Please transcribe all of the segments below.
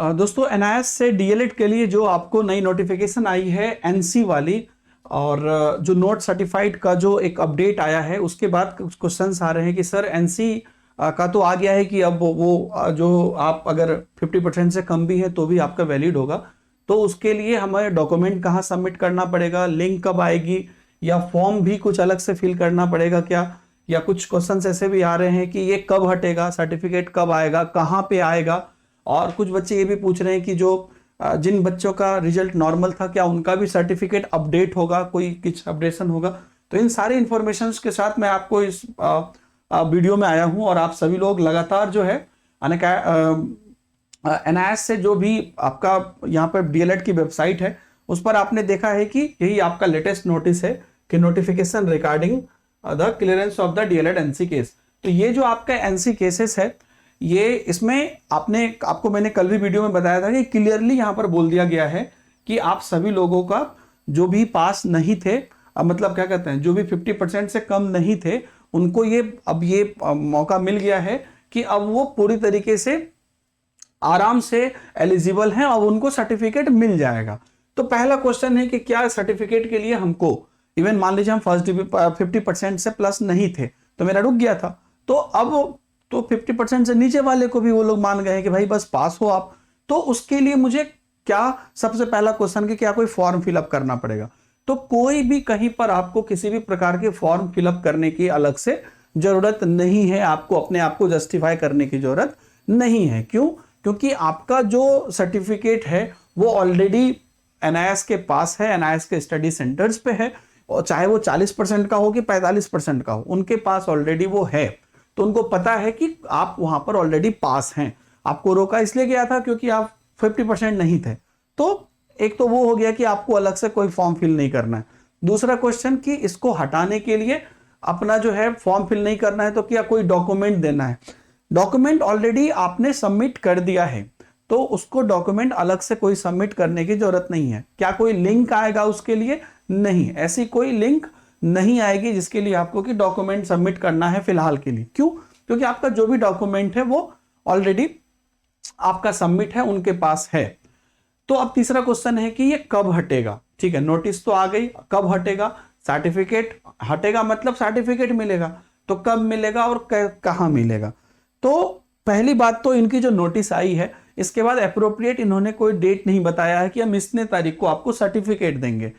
दोस्तों एनआईएस से डीएलएड के लिए जो आपको नई नोटिफिकेशन आई है एनसी वाली, और जो नोट सर्टिफाइड का जो एक अपडेट आया है उसके बाद कुछ क्वेश्चंस आ रहे हैं कि सर एनसी का तो आ गया है कि अब वो जो आप अगर 50% से कम भी है तो भी आपका वैलिड होगा, तो उसके लिए हमें डॉक्यूमेंट कहाँ सबमिट करना पड़ेगा, लिंक कब आएगी, या फॉर्म भी कुछ अलग से फिल करना पड़ेगा क्या, या कुछ क्वेश्चंस ऐसे भी आ रहे हैं कि ये कब हटेगा, सर्टिफिकेट कब आएगा, कहाँ पे आएगा। और कुछ बच्चे ये भी पूछ रहे हैं कि जो जिन बच्चों का रिजल्ट नॉर्मल था क्या उनका भी सर्टिफिकेट अपडेट होगा, कोई कुछ अपडेशन होगा। तो इन सारे इंफॉर्मेशन के साथ मैं आपको इस वीडियो में आया हूं, और आप सभी लोग लगातार जो है एनआईएस से जो भी आपका यहाँ पर डीएलएड की वेबसाइट है उस पर आपने देखा है कि यही आपका लेटेस्ट नोटिस है कि notification regarding the clearance of the DElEd NC case. तो ये जो आपका एनसी केसेस है, ये इसमें आपको मैंने कल भी वीडियो में बताया था कि क्लियरली यहां पर बोल दिया गया है कि आप सभी लोगों का जो भी पास नहीं थे, मतलब क्या कहते हैं, जो भी 50% से कम नहीं थे उनको अब ये मौका मिल गया है कि अब वो पूरी तरीके से आराम से एलिजिबल हैं और उनको सर्टिफिकेट मिल जाएगा। तो पहला क्वेश्चन है कि क्या सर्टिफिकेट के लिए हमको, इवन मान लीजिए हम फर्स्ट 50% से प्लस नहीं थे तो मेरा रुक गया था, तो अब तो 50% से नीचे वाले को भी वो लोग मान गए हैं कि भाई बस पास हो आप, तो उसके लिए मुझे क्या, सबसे पहला क्वेश्चन कि क्या कोई फॉर्म फिलअप करना पड़ेगा। तो कोई भी कहीं पर आपको किसी भी प्रकार के फॉर्म फिलअप करने की अलग से जरूरत नहीं है, आपको अपने आप को जस्टिफाई करने की जरूरत नहीं है। क्यों? क्योंकि आपका जो सर्टिफिकेट है वो ऑलरेडी एनआईएस के पास है, एनआईएस के स्टडी सेंटर्स पे है, और चाहे वो 40% का हो कि 45% का हो, उनके पास ऑलरेडी वो है। तो उनको पता है कि आप वहां पर ऑलरेडी पास हैं। आपको रोका इसलिए गया था क्योंकि आप 50% नहीं थे। तो एक तो वो हो गया कि आपको अलग से कोई फॉर्म फिल नहीं करना है। दूसरा क्वेश्चन कि इसको हटाने के लिए अपना जो है फॉर्म फिल नहीं करना है तो क्या कोई डॉक्यूमेंट देना है। डॉक्यूमेंट ऑलरेडी आपने सबमिट कर दिया है तो उसको डॉक्यूमेंट अलग से कोई सबमिट करने की जरूरत नहीं है। क्या कोई लिंक आएगा उसके लिए? नहीं, ऐसी कोई लिंक नहीं आएगी जिसके लिए आपको कि डॉक्यूमेंट सबमिट करना है फिलहाल के लिए। क्यों? क्योंकि आपका जो भी डॉक्यूमेंट है वो ऑलरेडी आपका सबमिट है, उनके पास है। तो अब तीसरा क्वेश्चन है कि ये कब हटेगा। ठीक है, नोटिस तो आ गई, कब हटेगा? सर्टिफिकेट हटेगा मतलब सर्टिफिकेट मिलेगा, तो कब मिलेगा और कहां मिलेगा? तो पहली बात तो इनकी जो नोटिस आई है इसके बाद एप्रोप्रिएट इन्होंने कोई डेट नहीं बताया है कि हम इतने तारीख को आपको सर्टिफिकेट देंगे।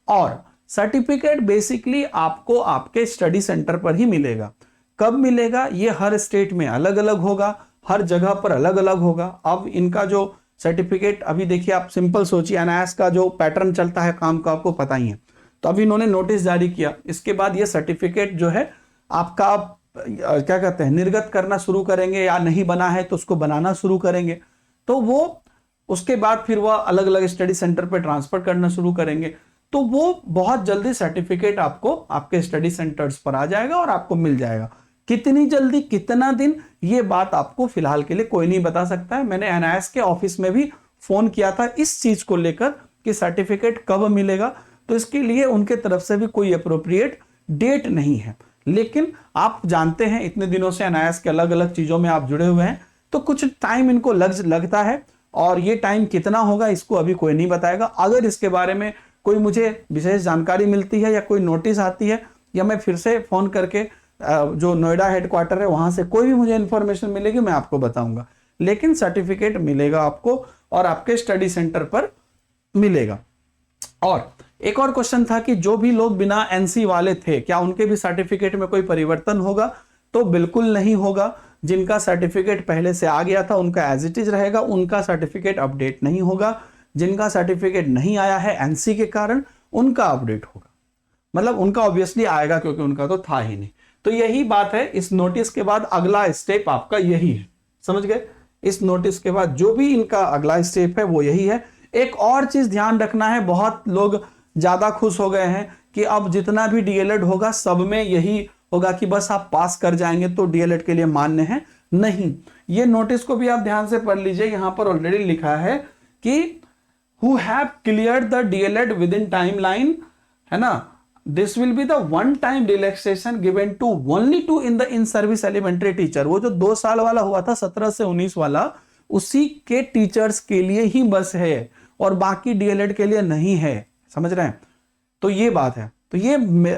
और सर्टिफिकेट बेसिकली आपको आपके स्टडी सेंटर पर ही मिलेगा। कब मिलेगा ये हर स्टेट में अलग अलग होगा, हर जगह पर अलग अलग होगा। अब इनका जो सर्टिफिकेट, अभी देखिए आप सिंपल सोचिए, एनआईएस का जो पैटर्न चलता है काम का आपको पता ही है। तो अभी इन्होंने नोटिस जारी किया, इसके बाद ये सर्टिफिकेट जो है आपका क्या कहते हैं निर्गत करना शुरू करेंगे, या नहीं बना है तो उसको बनाना शुरू करेंगे। तो वो उसके बाद फिर वह अलग अलग स्टडी सेंटर पर ट्रांसफर करना शुरू करेंगे। तो वो बहुत जल्दी सर्टिफिकेट आपको आपके स्टडी सेंटर्स पर आ जाएगा और आपको मिल जाएगा। कितनी जल्दी, कितना दिन, ये बात आपको फिलहाल के लिए कोई नहीं बता सकता है। मैंने एनआईएस के ऑफिस में भी फोन किया था इस चीज को लेकर कि सर्टिफिकेट कब मिलेगा, तो इसके लिए उनके तरफ से भी कोई अप्रोप्रिएट डेट नहीं है। लेकिन आप जानते हैं इतने दिनों से एनआईएस के अलग अलग चीजों में आप जुड़े हुए हैं, तो कुछ टाइम इनको लगता है, और ये टाइम कितना होगा इसको अभी कोई नहीं बताएगा। अगर इसके बारे में कोई मुझे विशेष जानकारी मिलती है या कोई नोटिस आती है, या मैं फिर से फोन करके जो नोएडा हेडक्वार्टर है वहां से कोई भी मुझे इंफॉर्मेशन मिलेगी मैं आपको बताऊंगा। लेकिन सर्टिफिकेट मिलेगा आपको और आपके स्टडी सेंटर पर मिलेगा। और एक और क्वेश्चन था कि जो भी लोग बिना एनसी वाले थे क्या उनके भी सर्टिफिकेट में कोई परिवर्तन होगा? तो बिल्कुल नहीं होगा। जिनका सर्टिफिकेट पहले से आ गया था उनका एज इट इज रहेगा, उनका सर्टिफिकेट अपडेट नहीं होगा। जिनका सर्टिफिकेट नहीं आया है एनसी के कारण उनका अपडेट होगा, मतलब उनका ऑब्वियसली आएगा क्योंकि उनका तो था ही नहीं। तो यही बात है, इस नोटिस के बाद अगला स्टेप आपका यही है, समझ गए? इस नोटिस के बाद जो भी इनका अगला स्टेप है वो यही है। एक और चीज ध्यान रखना है, बहुत लोग ज्यादा खुश हो गए हैं कि अब जितना भी डीएलएड होगा सब में यही होगा कि बस आप पास कर जाएंगे तो डीएलएड के लिए मान्य है। नहीं, ये नोटिस को भी आप ध्यान से पढ़ लीजिए। यहां पर ऑलरेडी लिखा है कि who have cleared the DLED within timeline, है ना, this will be the one time relaxation given to only to in the in service elementary teacher। वो जो 2 साल वाला हुआ था 17 से 19 वाला, उसी के टीचर्स के लिए ही बस है और बाकी डीएलएड के लिए नहीं है। समझ रहे हैं? तो ये बात है, तो ये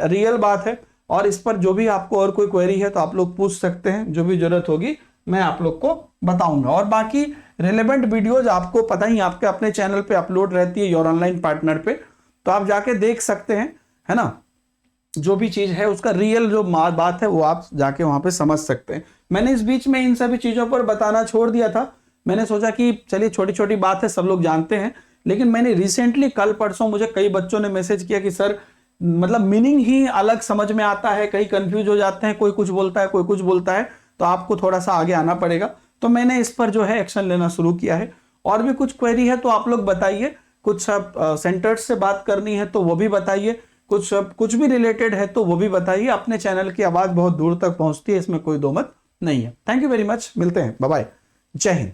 रियल बात है। और इस पर जो भी आपको और कोई क्वेरी है तो आप लोग पूछ सकते हैं, जो भी जरूरत होगी मैं आप लोग को बताऊंगा। और बाकी रिलेवेंट वीडियोज आपको पता ही आपके अपने चैनल पे अपलोड रहती है योर ऑनलाइन पार्टनर पे, तो आप जाके देख सकते हैं, है ना। जो भी चीज है उसका रियल जो बात है वो आप जाके वहां पे समझ सकते हैं। मैंने इस बीच में इन सभी चीजों पर बताना छोड़ दिया था। मैंने सोचा कि चलिए छोटी छोटी बात है, सब लोग जानते हैं, लेकिन मैंने रिसेंटली कल परसों मुझे कई बच्चों ने मैसेज किया कि सर मतलब मीनिंग ही अलग समझ में आता है, कई कंफ्यूज हो जाते हैं, कोई कुछ बोलता है कोई कुछ बोलता है, तो आपको थोड़ा सा आगे आना पड़ेगा। तो मैंने इस पर जो है एक्शन लेना शुरू किया है। और भी कुछ क्वेरी है तो आप लोग बताइए, कुछ सेंटर्स से बात करनी है तो वो भी बताइए, कुछ भी रिलेटेड है तो वो भी बताइए। अपने चैनल की आवाज बहुत दूर तक पहुंचती है, इसमें कोई दो मत नहीं है। थैंक यू वेरी मच, मिलते हैं, बाय बाय, जय हिंद।